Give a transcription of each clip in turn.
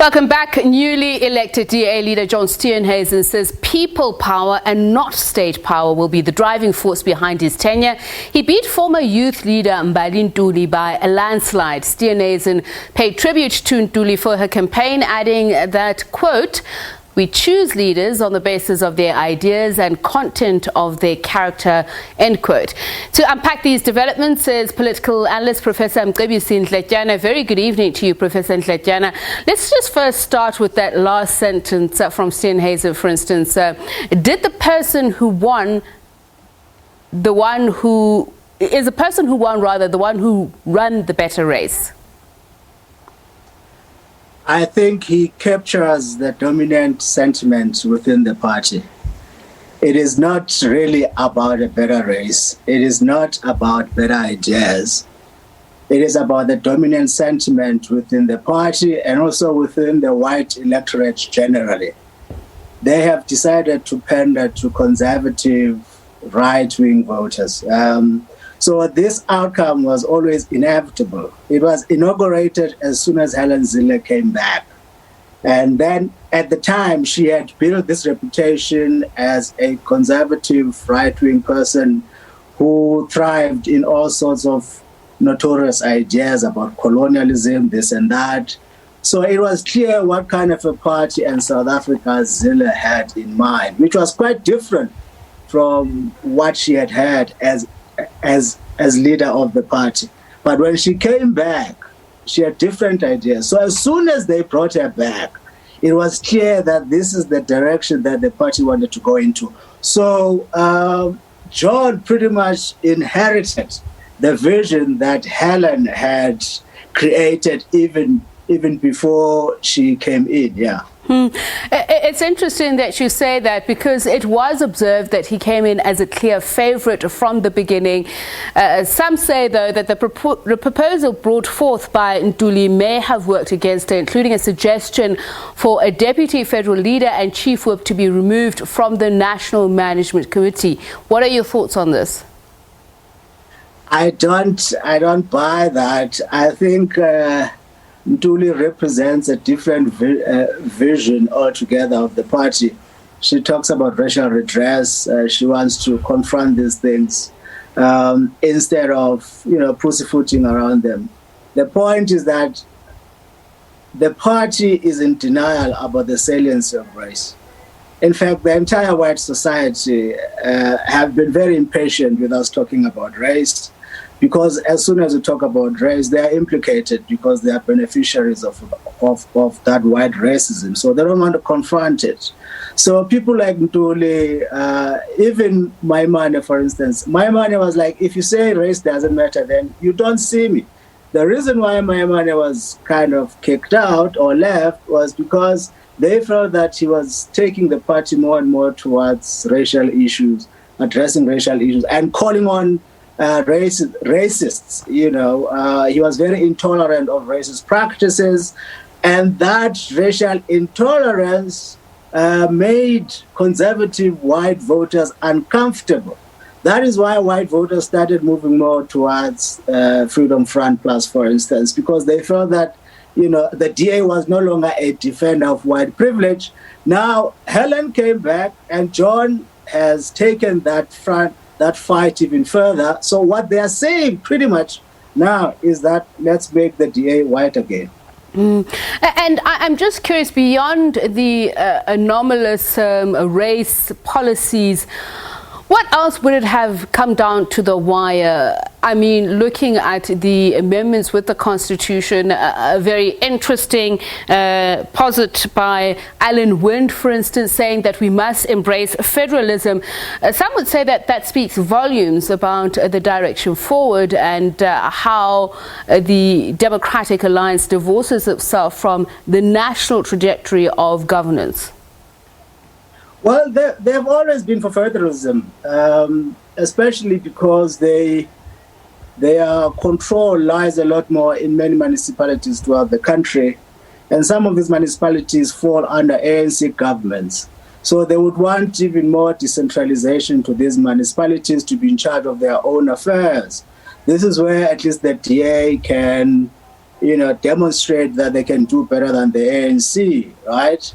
Welcome back. Newly elected DA leader John Steenhuisen says people power and not state power will be the driving force behind his tenure. He beat former youth leader Mbali Ntuli by a landslide. Steenhuisen paid tribute to Ntuli for her campaign, adding that, quote, "We choose leaders on the basis of their ideas and content of their character," end quote. To unpack these developments is political analyst Professor Mcebisi Ndletyana. Very good evening to you, Professor Ndletyana. Let's just first start with that last sentence from Steenhuisen, for instance. Did the person who won, the one who ran the better race? I think he captures the dominant sentiment within the party. It is not really about a better race. It is not about better ideas. It is about the dominant sentiment within the party and also within the white electorate generally. They have decided to pander to conservative right-wing voters. So this outcome was always inevitable. It was inaugurated as soon as Helen Zille came back. And then at the time, she had built this reputation as a conservative right-wing person who thrived in all sorts of notorious ideas about colonialism, this and that. So it was clear what kind of a party in South Africa Zille had in mind, which was quite different from what she had had as leader of the party. But when she came back, she had different ideas. So as soon as they brought her back, it was clear that this is the direction that the party wanted to go into. So John pretty much inherited the vision that Helen had created even before she came in, yeah. It's interesting that you say that, because it was observed that he came in as a clear favourite from the beginning. Some say, though, that the proposal brought forth by Ntuli may have worked against her, including a suggestion for a deputy federal leader and chief whip to be removed from the National Management Committee. What are your thoughts on this? I don't buy that. I think Ntuli represents a different vision altogether of the party. She talks about racial redress. She wants to confront these things instead of, pussyfooting around them. The point is that the party is in denial about the saliency of race. In fact, the entire white society have been very impatient with us talking about race, because as soon as we talk about race, they are implicated because they are beneficiaries of that white racism. So they don't want to confront it. So people like Ntuli, even Maimane, for instance, Maimane was like, if you say race doesn't matter, then you don't see me. The reason why Maimane was kind of kicked out or left was because they felt that he was taking the party more and more towards racial issues, addressing racial issues, and calling on racists. He was very intolerant of racist practices, and that racial intolerance made conservative white voters uncomfortable. That is why white voters started moving more towards Freedom Front Plus, for instance, because they felt that the DA was no longer a defender of white privilege. Now Helen came back, and John has taken that fight even further. So what they are saying pretty much now is that let's make the DA white again. And I'm just curious, beyond the anomalous race policies, what else would it have come down to the wire? I mean, looking at the amendments with the Constitution, a very interesting posit by Alan Wind, for instance, saying that we must embrace federalism. Some would say that that speaks volumes about the direction forward and how the Democratic Alliance divorces itself from the national trajectory of governance. Well, they have always been for federalism, especially because their control lies a lot more in many municipalities throughout the country. And some of these municipalities fall under ANC governments. So they would want even more decentralization to these municipalities to be in charge of their own affairs. This is where at least the DA can demonstrate that they can do better than the ANC, right?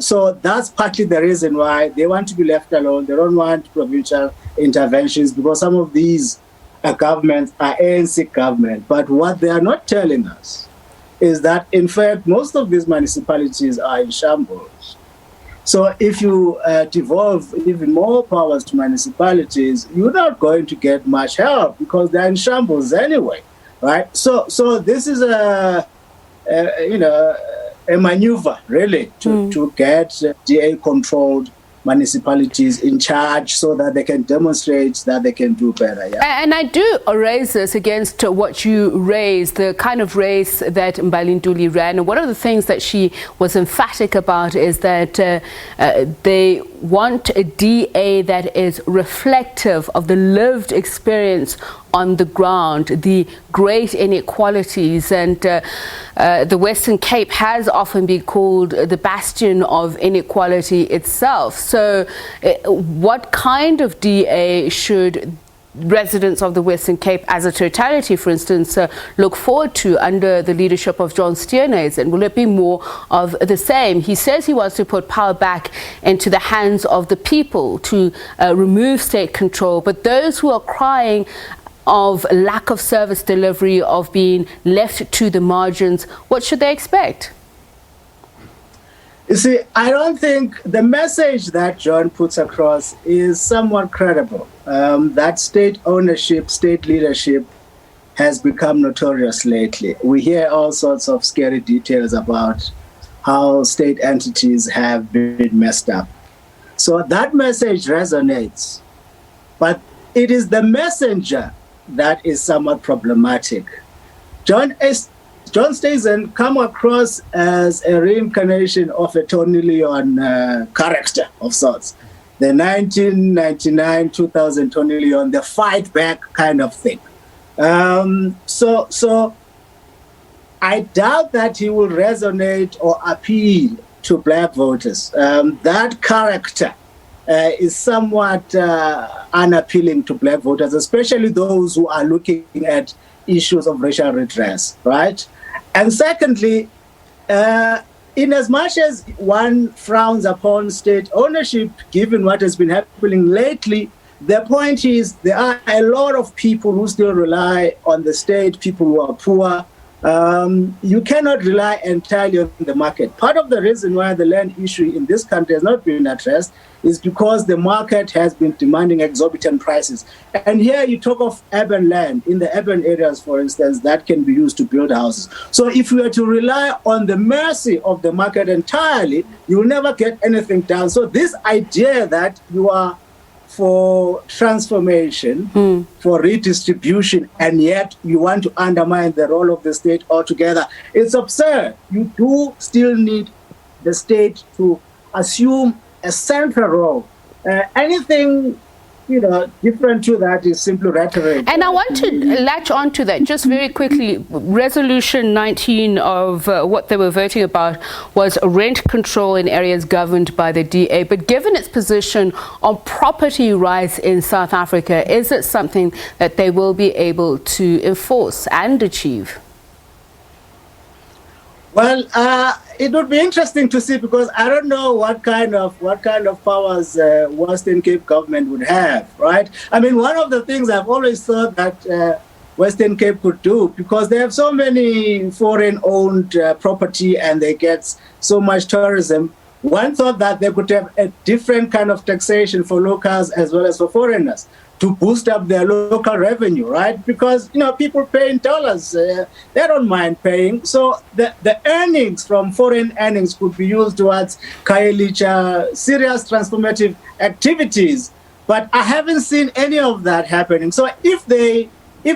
So that's partly the reason why they want to be left alone. They don't want provincial interventions because some of these governments are ANC government. But what they are not telling us is that, in fact, most of these municipalities are in shambles. So if you devolve even more powers to municipalities, you're not going to get much help because they're in shambles anyway, right? So this is a maneuver, really, to get DA-controlled municipalities in charge so that they can demonstrate that they can do better. Yeah? And I do raise this against what you raised, the kind of race that Mbali Ntuli ran. And one of the things that she was emphatic about is that they want a DA that is reflective of the lived experience on the ground, the great inequalities. And the Western Cape has often been called the bastion of inequality itself. So what kind of DA should residents of the Western Cape as a totality, for instance, look forward to under the leadership of John Steenhuisen? Will it be more of the same? He says he wants to put power back into the hands of the people, to remove state control. But those who are crying of lack of service delivery, of being left to the margins, what should they expect? You see, I don't think the message that John puts across is somewhat credible. That state ownership, state leadership has become notorious lately. We hear all sorts of scary details about how state entities have been messed up. So that message resonates, but it is the messenger that is somewhat problematic. John Steenhuisen come across as a reincarnation of a Tony Leon character of sorts. The 1999-2000 Tony Leon, the fight back kind of thing. So I doubt that he will resonate or appeal to black voters. That character is somewhat unappealing to black voters, especially those who are looking at issues of racial redress, right? And secondly, in as much as one frowns upon state ownership, given what has been happening lately, the point is there are a lot of people who still rely on the state, people who are poor. You cannot rely entirely on the market. Part of the reason why the land issue in this country has not been addressed is because the market has been demanding exorbitant prices. And here you talk of urban land, in the urban areas, for instance, that can be used to build houses. So if you were to rely on the mercy of the market entirely, you will never get anything done. So this idea that you are for transformation, for redistribution, and yet you want to undermine the role of the state altogether, it's absurd. You do still need the state to assume a central role. Anything different to that is simply rhetoric. And I want to latch on to that just very quickly. Resolution 19 of what they were voting about was rent control in areas governed by the DA. But given its position on property rights in South Africa, is it something that they will be able to enforce and achieve? Well, it would be interesting to see, because I don't know what kind of powers Western Cape government would have, right? I mean, one of the things I've always thought that Western Cape could do, because they have so many foreign-owned property and they get so much tourism, one thought that they could have a different kind of taxation for locals as well as for foreigners, to boost up their local revenue, right? Because, people pay in dollars. They don't mind paying. So the earnings from foreign earnings could be used towards Khayelitsha, serious transformative activities. But I haven't seen any of that happening. So if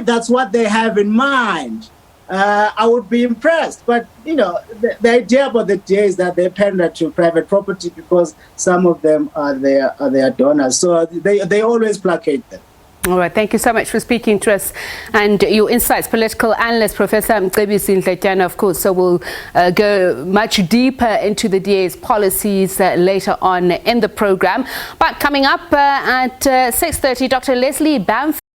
that's what they have in mind, I would be impressed. But, the idea about the DA is that they pander to private property because some of them are their donors. So they always placate them. All right. Thank you so much for speaking to us and your insights. Political analyst, Professor Mcebisi Ndletyana, of course. So we'll go much deeper into the DA's policies later on in the program. But coming up at 6:30, Dr. Leslie Bamford